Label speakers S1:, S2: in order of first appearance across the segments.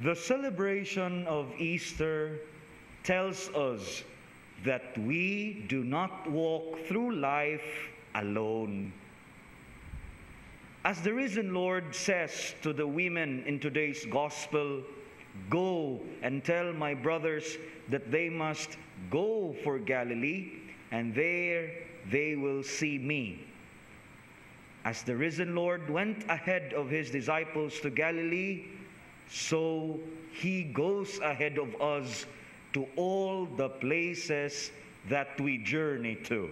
S1: The celebration of Easter tells us that we do not walk through life alone. As the risen Lord says to the women in today's gospel, "Go and tell my brothers that they must go for Galilee, and there they will see me." As the risen Lord went ahead of his disciples to Galilee, so he goes ahead of us to all the places that we journey to.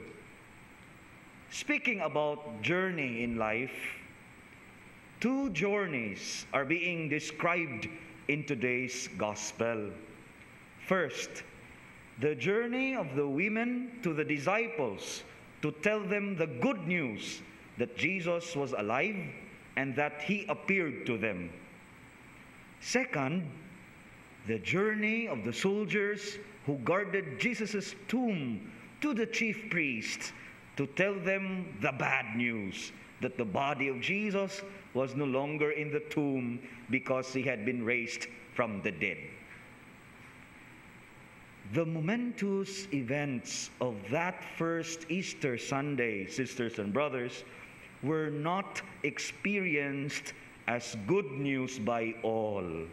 S1: Speaking about journey in life, two journeys are being described in today's gospel. First, the journey of the women to the disciples to tell them the good news that Jesus was alive and that he appeared to them. Second, the journey of the soldiers who guarded Jesus' tomb to the chief priests to tell them the bad news that the body of Jesus was no longer in the tomb because he had been raised from the dead. The momentous events of that first Easter Sunday, sisters and brothers, were not experienced as good news by all.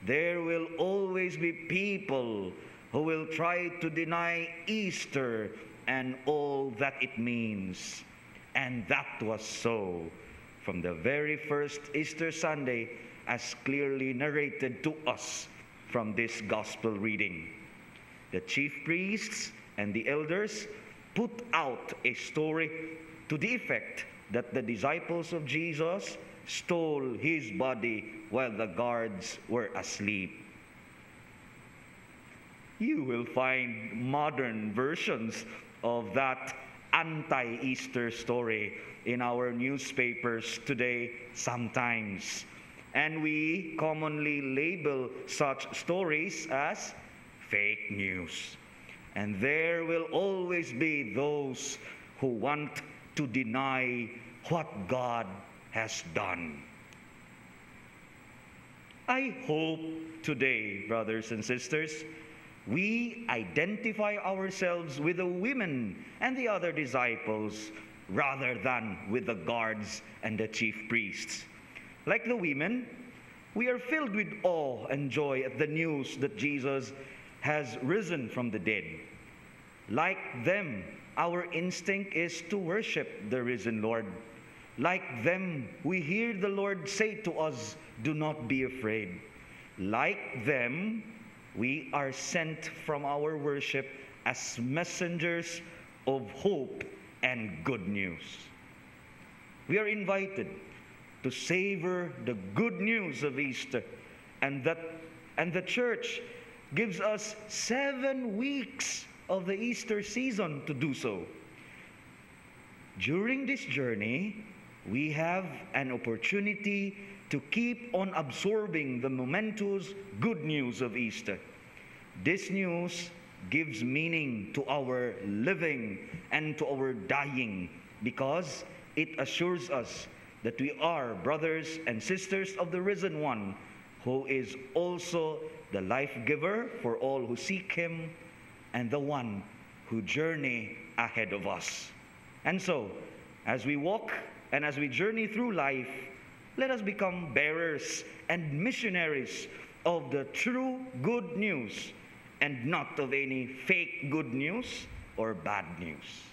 S1: There will always be people who will try to deny Easter and all that it means. And that was so from the very first Easter Sunday, as clearly narrated to us from this gospel reading. The chief priests and the elders put out a story to the effect that the disciples of Jesus stole his body while the guards were asleep. You will find modern versions of that anti-Easter story in our newspapers today sometimes. And we commonly label such stories as fake news. And there will always be those who want to deny what God has done. I hope today, brothers and sisters, we identify ourselves with the women and the other disciples rather than with the guards and the chief priests. Like the women, we are filled with awe and joy at the news that Jesus has risen from the dead. Like them, our instinct is to worship the risen Lord. Like them, we hear the Lord say to us, "Do not be afraid." Like them, we are sent from our worship as messengers of hope and good news. We are invited to savor the good news of Easter, and the church gives us 7 weeks of the Easter season to do so. During this journey, we have an opportunity to keep on absorbing the momentous good news of Easter. This news gives meaning to our living and to our dying because it assures us that we are brothers and sisters of the risen one, who is also the life giver for all who seek him and the one who journey ahead of us. And so, as we walk and as we journey through life, let us become bearers and missionaries of the true good news and not of any fake good news or bad news.